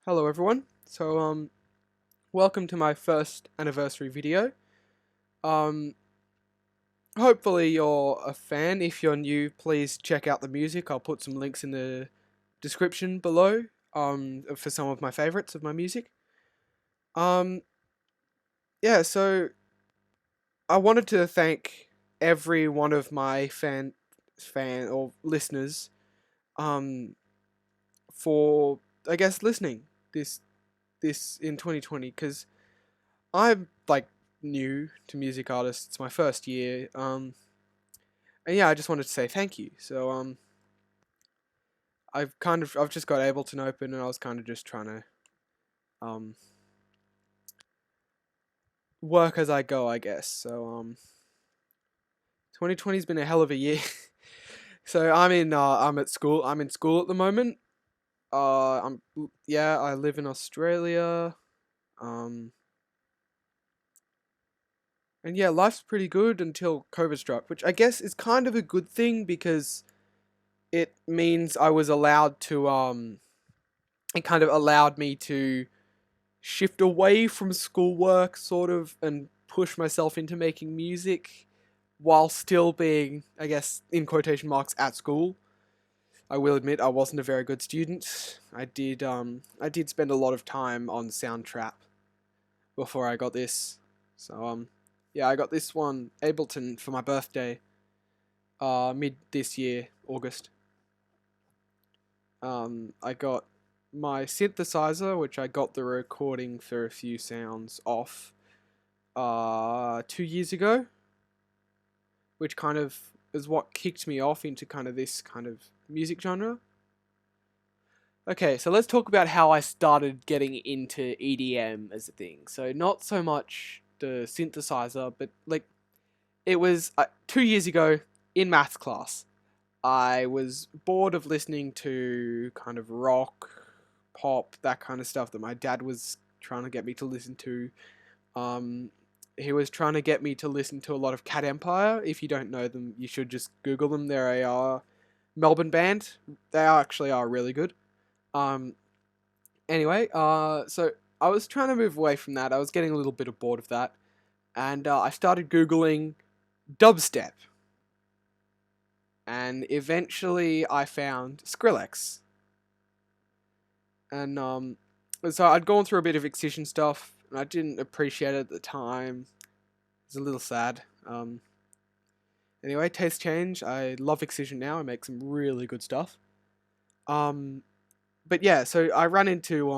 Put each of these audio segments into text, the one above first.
Hello everyone. Welcome to my first anniversary video. Um, Hopefully you're a fan. If you're new, please check out the music. I'll put some links in the description below, for some of my favorites of my music. Um, yeah, so I wanted to thank every one of my fan or listeners, um, for, I guess, listening this, this in 2020, because I'm like new to music artists. It's my first year. And yeah, I just wanted to say thank you. I've just got Ableton open, and I was kind of just trying to um work as I go, I guess. 2020's been a hell of a year. I'm at school. I'm in school at the moment. I'm Yeah, I live in Australia. Um, and yeah, life's pretty good until COVID struck, which I guess is kind of a good thing because it means I was allowed to it kind of allowed me to shift away from schoolwork sort of and push myself into making music while still being, I guess, in quotation marks, at school. I will admit I wasn't a very good student. I did spend a lot of time on Soundtrap before I got this. Yeah, I got this one Ableton for my birthday mid this year, August. I got my synthesizer, which I got the recording for a few sounds off 2 years ago, which kind of is what kicked me off into kind of this kind of music genre. Okay, so let's talk about how I started getting into EDM as a thing. So not so much the synthesizer, but like it was 2 years ago in maths class. I was bored of listening to kind of rock, pop, that kind of stuff that my dad was trying to get me to listen to. Um, he was trying to get me to listen to a lot of Cat Empire. If you don't know them, you should just Google them. They're a Melbourne band. They actually are really good. Um, so I was trying to move away from that. I was getting a little bit bored of that, and I started Googling dubstep, and eventually I found Skrillex. And so I'd gone through a bit of Excision stuff, and I didn't appreciate it at the time. It's a little sad. Anyway, taste change. I love Excision now. I make some really good stuff. Um, but yeah, so I ran into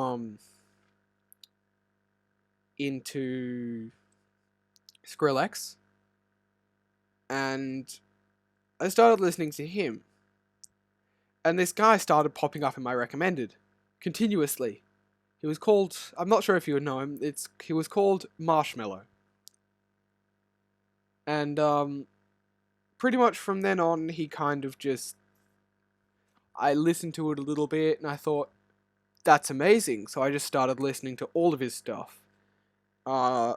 Skrillex, and I started listening to him. And this guy started popping up in my recommended continuously. He was called. I'm not sure if you would know him. He was called Marshmello, and pretty much from then on, he kind of just. I listened to it a little bit, and I thought, that's amazing. So I just started listening to all of his stuff. Uh,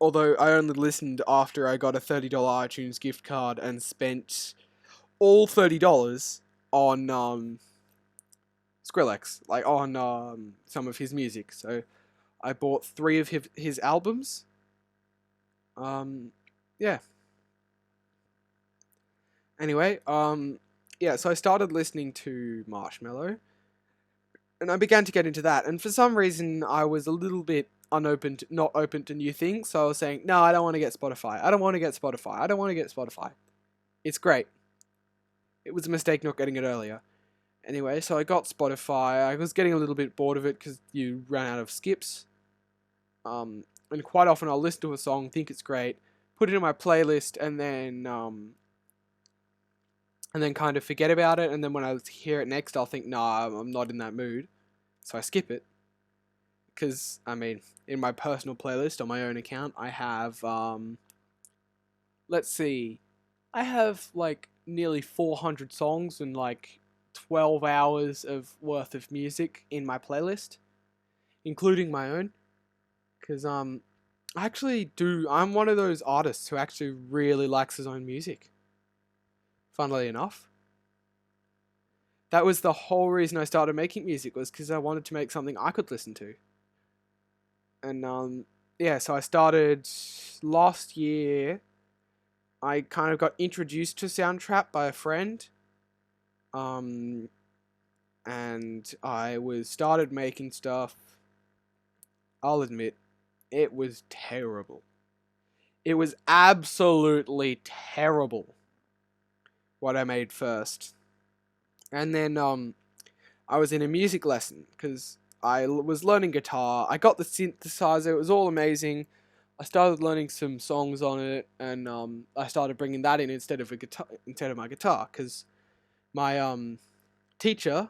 Although I only listened after I got a $30 iTunes gift card and spent all $30 on Skrillex, like on some of his music. So I bought three of his albums. Um, yeah. Anyway, yeah. So I started listening to Marshmello, and I began to get into that. And for some reason, I was a little bit not open to new things. So I was saying, no, I don't want to get Spotify. I don't want to get Spotify. I don't want to get Spotify. It's great. It was a mistake not getting it earlier. Anyway, so I got Spotify. I was getting a little bit bored of it because you ran out of skips. And quite often I'll listen to a song, think it's great, put it in my playlist, and then kind of forget about it. And then when I hear it next, I'll think, nah, I'm not in that mood, so I skip it. Because I mean, in my personal playlist on my own account, I have let's see, I have like nearly 400 songs and like 12 hours of worth of music in my playlist, including my own. Because I'm one of those artists who actually really likes his own music. Funnily enough. That was the whole reason I started making music, was because I wanted to make something I could listen to. And yeah, so I started last year. I kind of got introduced to Soundtrap by a friend. Um, and I was started making stuff. I'll admit, it was terrible. It was absolutely terrible what I made first. And then I was in a music lesson because I was learning guitar. I got the synthesizer. It was all amazing. I started learning some songs on it, and I started bringing that in instead of my guitar, because my teacher,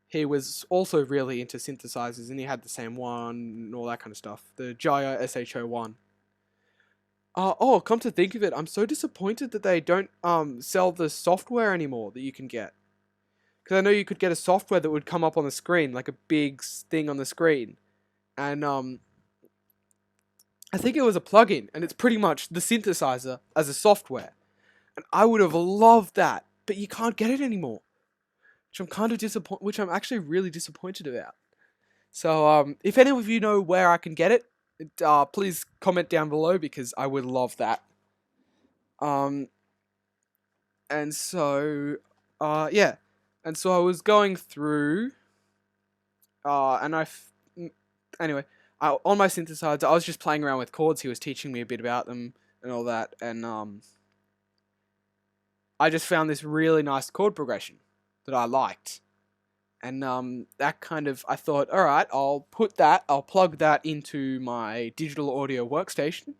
he was also really into synthesizers, and he had the same one and all that kind of stuff, the Jaya SH01. Oh, come to think of it, I'm so disappointed that they don't sell the software anymore that you can get. Because I know you could get a software that would come up on the screen, like a big thing on the screen. And I think it was a plugin, and it's pretty much the synthesizer as a software. And I would have loved that, but you can't get it anymore. Which I'm actually really disappointed about. So if any of you know where I can get it, please comment down below, because I would love that. Um, and so, yeah. And so I was going through, and anyway, on my synthesizer, I was just playing around with chords. He was teaching me a bit about them and all that, and I just found this really nice chord progression that I liked. And that kind of, I thought, all right, I'll plug that into my digital audio workstation,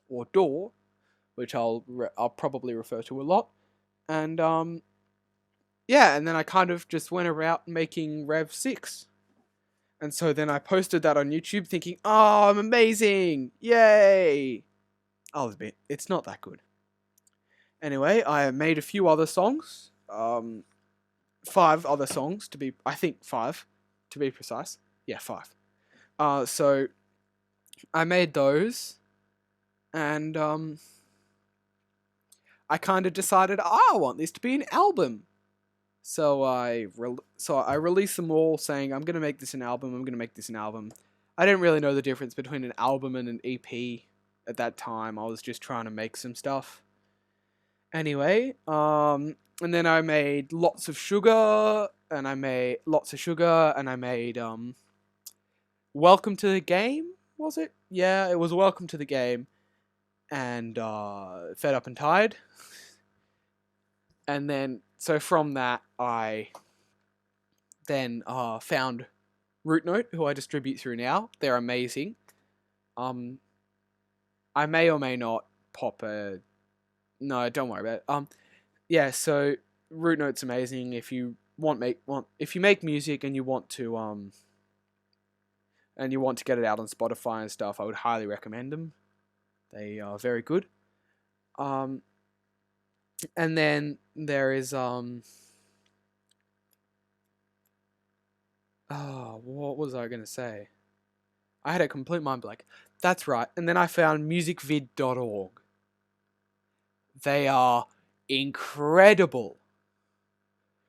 or DAW, which I'll probably refer to a lot. And yeah, and then I kind of just went around making Rev 6. And so then I posted that on YouTube thinking, oh, I'm amazing, yay! I'll admit, it's not that good. Anyway, I made a few other songs, 5 other songs I think 5 to be precise. Yeah, 5. So I made those, and I kind of decided, I want this to be an album. So I released them all, saying, I'm gonna make this an album. I'm gonna make this an album. I didn't really know the difference between an album and an EP at that time. I was just trying to make some stuff. Anyway, and then I made Lots of Sugar, and I made Welcome to the Game, was it? Yeah, it was Welcome to the Game, and Fed Up and Tired. And then, so from that, I then found Rootnote, who I distribute through now. They're amazing. I may or may not pop a... No, don't worry about it. Yeah, so Rootnote's amazing. If you if you make music and you want to get it out on Spotify and stuff, I would highly recommend them. They are very good. And then there is oh, what was I gonna say? I had a complete mind blank. That's right. And then I found musicvid.org. They are incredible.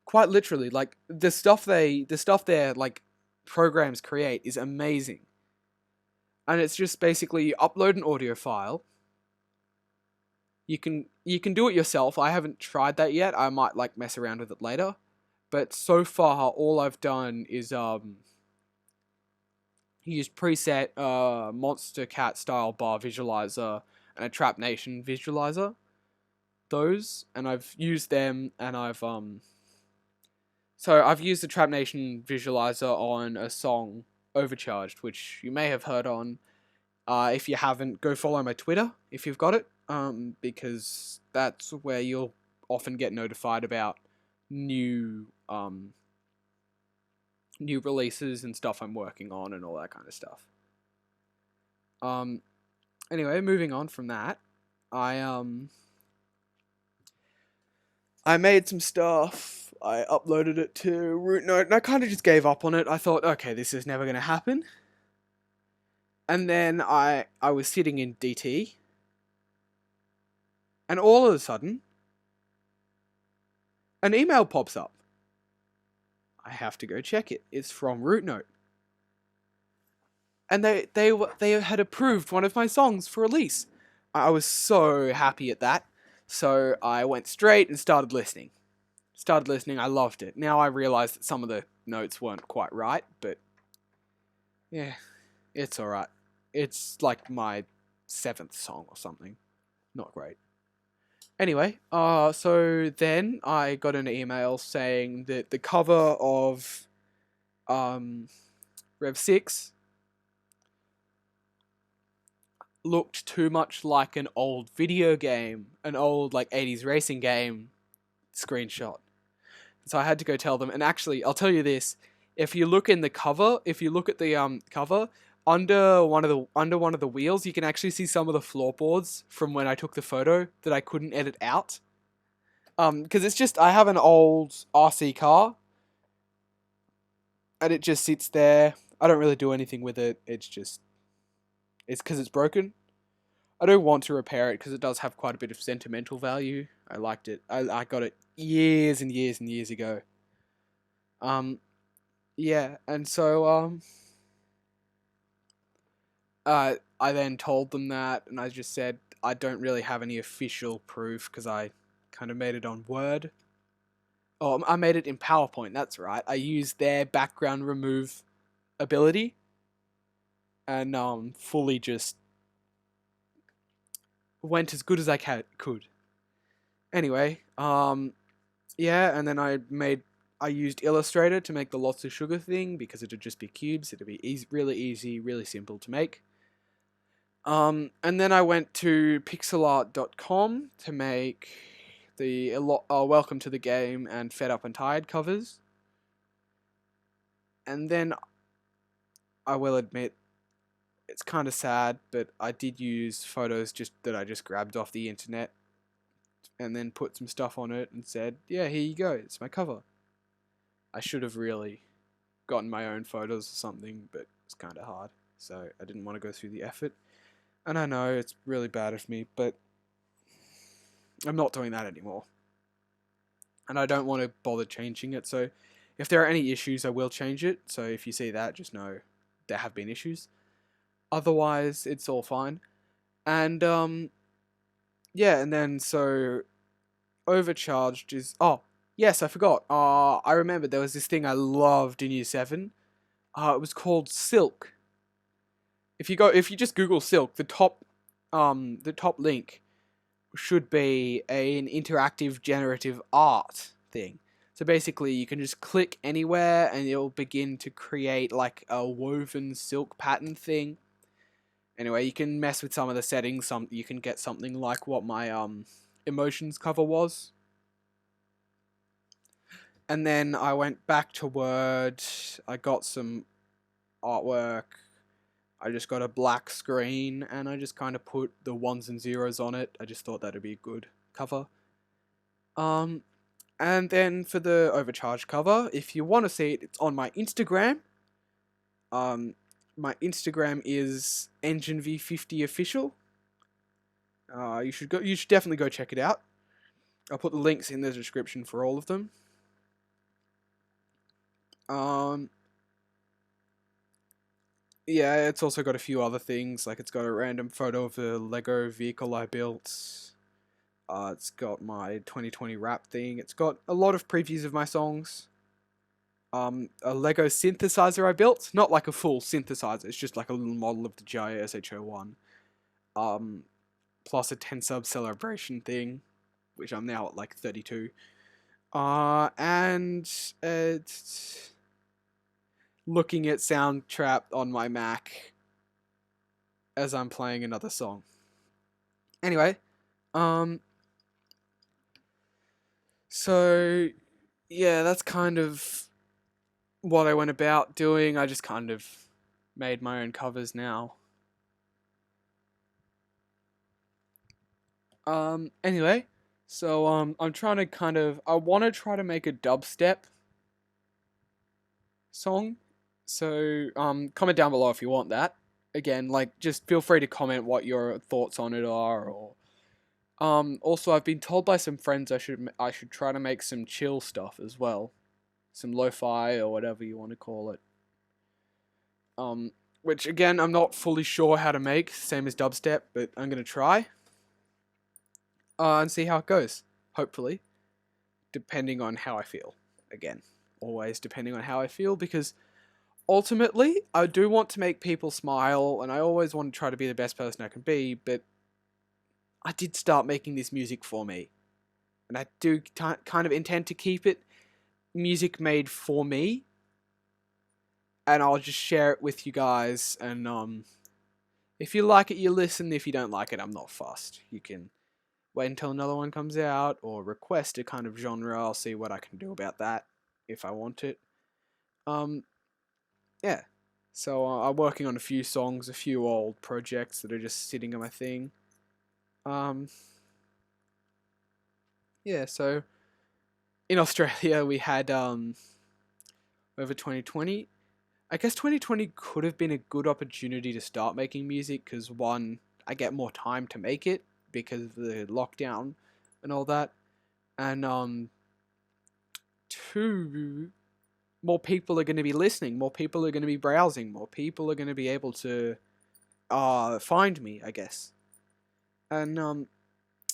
Quite literally, like the stuff their like programs create is amazing. And it's just basically you upload an audio file. You can do it yourself. I haven't tried that yet. I might like mess around with it later. But so far all I've done is use preset Monstercat style bar visualizer and a Trap Nation visualizer. Those, and I've used them, and I've used the Trap Nation visualizer on a song Overcharged, which you may have heard on. If you haven't, go follow my Twitter if you've got it, because that's where you'll often get notified about new releases and stuff I'm working on and all that kind of stuff. Anyway, moving on from that, I made some stuff, I uploaded it to Rootnote, and I kind of just gave up on it. I thought, okay, this is never going to happen. And then I was sitting in DT, and all of a sudden, an email pops up. I have to go check it. It's from Rootnote. And they had approved one of my songs for release. I was so happy at that. So I went straight and started listening. I loved it. Now I realize that some of the notes weren't quite right, but yeah, it's alright. It's like my 7th song or something. Not great. Anyway, so then I got an email saying that the cover of Rev 6 looked too much like an old video game, an old like 80s racing game screenshot. So I had to go tell them, and actually, I'll tell you this: if you look in the cover, if you look at the cover under one of the wheels, you can actually see some of the floorboards from when I took the photo that I couldn't edit out. Because it's just I have an old RC car, and it just sits there. I don't really do anything with it. It's because it's broken. I don't want to repair it because it does have quite a bit of sentimental value. I liked it. I got it years and years and years ago. Yeah, and so I then told them that, and I just said I don't really have any official proof because I kind of made it on Word. Oh, I made it in PowerPoint. That's right. I used their background remove ability, and fully just went as good as I could. Anyway, yeah, and then I used Illustrator to make the lots of sugar thing because it'd just be cubes. It'd be really easy, really simple to make. And then I went to pixelart.com to make the Welcome to the Game and Fed Up and Tired covers. And then I will admit it's kind of sad, but I did use photos that I just grabbed off the internet and then put some stuff on it and said, yeah, here you go, it's my cover. I should have really gotten my own photos or something, but it's kind of hard, so I didn't want to go through the effort. And I know it's really bad of me, but I'm not doing that anymore. And I don't want to bother changing it, so if there are any issues, I will change it. So if you see that, just know there have been issues. Otherwise, it's all fine. And, yeah, and then so Overcharged is... Oh, yes, I forgot. I remember there was this thing I loved in Year 7. It was called Silk. If you just Google Silk, the top link should be an interactive generative art thing. So basically, you can just click anywhere and it'll begin to create like a woven silk pattern thing. Anyway, you can mess with some of the settings. You can get something like what my emotions cover was. And then I went back to Word. I got some artwork. I just got a black screen and I just kind of put the ones and zeros on it. I just thought that'd be a good cover. And then for the Overcharged cover, if you want to see it, it's on my Instagram. My Instagram is EngineV50official. You should definitely go check it out. I'll put the links in the description for all of them. Yeah, it's also got a few other things, like it's got a random photo of a Lego vehicle I built. It's got my 2020 rap thing. It's got a lot of previews of my songs. A Lego synthesizer I built. Not like a full synthesizer, it's just like a little model of the GIO SH01. Plus a 10 sub celebration thing, which I'm now at like 32. And it's looking at Soundtrap on my Mac as I'm playing another song. Anyway, so yeah, that's kind of what I went about doing. I just kind of made my own covers now. Anyway, so I'm trying to I want to try to make a dubstep song. So comment down below if you want that. Again, like just feel free to comment what your thoughts on it are, or also I've been told by some friends I should try to make some chill stuff as well. some lo-fi or whatever you want to call it. Which again, I'm not fully sure how to make, same as dubstep, but I'm gonna try. And see how it goes. Hopefully, depending on how I feel. Again, always depending on how I feel, because ultimately, I do want to make people smile, and I always want to try to be the best person I can be, but I did start making this music for me. And I do kind of intend to keep it music made for me. And I'll just share it with you guys, and if you like it, you listen. If you don't like it, I'm not fussed. You can wait until another one comes out, or request a kind of genre. I'll see what I can do about that, if I want it. Yeah. So I'm working on a few songs, a few old projects that are just sitting on my thing. Yeah, so in Australia we had over 2020. I guess 2020 could have been a good opportunity to start making music, because one, I get more time to make it because of the lockdown and all that, and two, more people are going to be listening, more people are going to be browsing, more people are going to be able to find me, I guess. And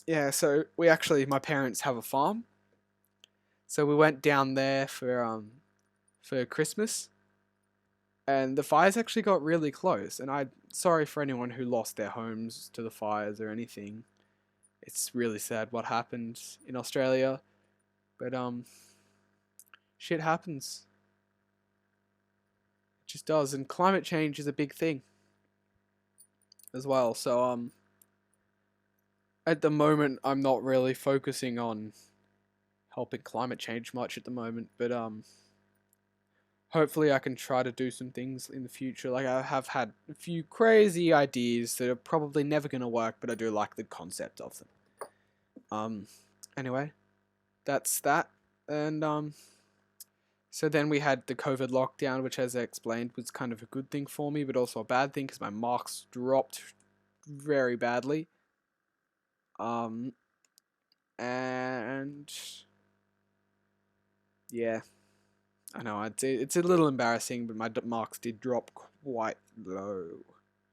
yeah, so my parents have a farm, so we went down there for Christmas, and the fires actually got really close. And I'm sorry for anyone who lost their homes to the fires or anything. It's really sad what happened in Australia, but shit happens. It just does, and climate change is a big thing as well. So at the moment, I'm not really focusing on helping climate change much at the moment, but hopefully I can try to do some things in the future. Like, I have had a few crazy ideas that are probably never going to work, but I do like the concept of them. Anyway, that's that. And so then we had the COVID lockdown, which, as I explained, was kind of a good thing for me, but also a bad thing because my marks dropped very badly. And yeah, I know it's a little embarrassing, but my marks did drop quite low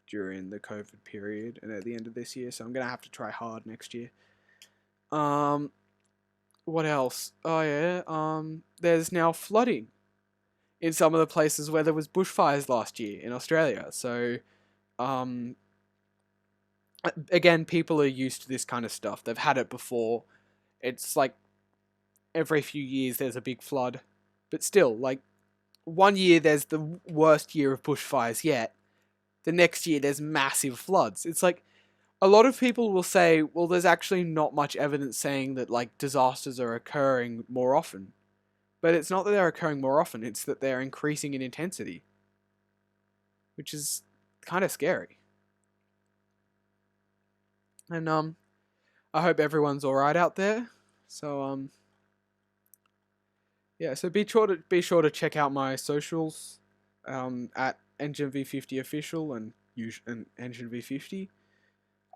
during the COVID period and at the end of this year, so I'm gonna have to try hard next year. What else? Oh yeah, there's now flooding in some of the places where there was bushfires last year in Australia. So, um, again, people are used to this kind of stuff. They've had it before. It's like every few years there's a big flood, but still, like, one year there's the worst year of bushfires yet. The next year there's massive floods. It's like, a lot of people will say, well, there's actually not much evidence saying that, like, disasters are occurring more often. But it's not that they're occurring more often, it's that they're increasing in intensity, which is kind of scary. And I hope everyone's all right out there. So yeah, so be sure to check out my socials at EngineV50 official and EngineV50.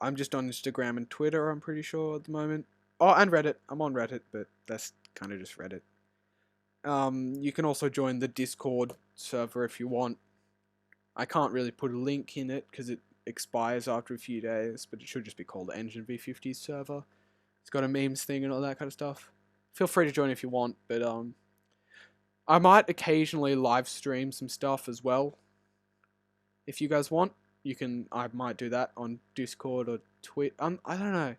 I'm just on Instagram and Twitter, I'm pretty sure at the moment. Oh, and Reddit. I'm on Reddit, but that's kind of just Reddit. You can also join the Discord server if you want. I can't really put a link in it because it expires after a few days, but it should just be called EngineV50 server. It's got a memes thing and all that kind of stuff. Feel free to join if you want, but I might occasionally live stream some stuff as well. If you guys want, I might do that on Discord or Twitch. I don't know.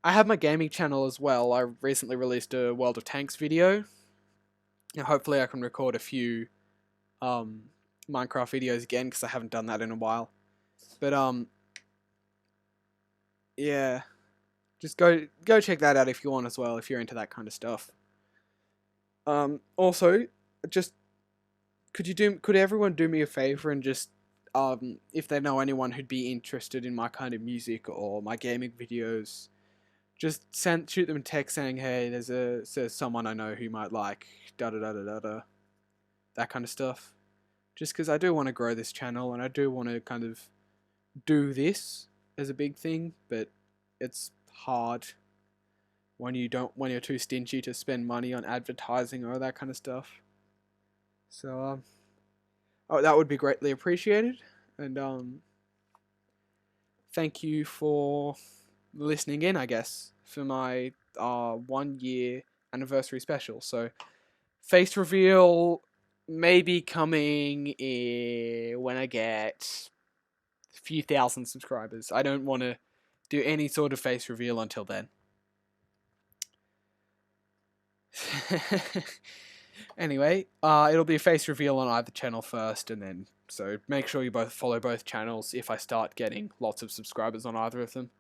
I have my gaming channel as well. I recently released a World of Tanks video. And hopefully I can record a few Minecraft videos again, because I haven't done that in a while. But yeah. Just go check that out if you want as well, if you're into that kind of stuff. Also, just could everyone do me a favor and just if they know anyone who'd be interested in my kind of music or my gaming videos, just shoot them a text saying, hey, there's someone I know who might like da da da da da da, that kind of stuff. Just because I do want to grow this channel and I do want to kind of do this as a big thing, but it's hard when you're too stingy to spend money on advertising or that kind of stuff. So oh, that would be greatly appreciated. And thank you for listening in, I guess, for my 1 year anniversary special. So face reveal may be coming when I get a few thousand subscribers. I don't want to do any sort of face reveal until then. Anyway, it'll be a face reveal on either channel first, and then so make sure you both follow both channels if I start getting lots of subscribers on either of them.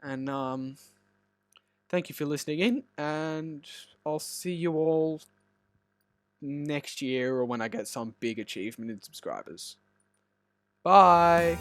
And thank you for listening in, and I'll see you all next year or when I get some big achievement in subscribers. Bye!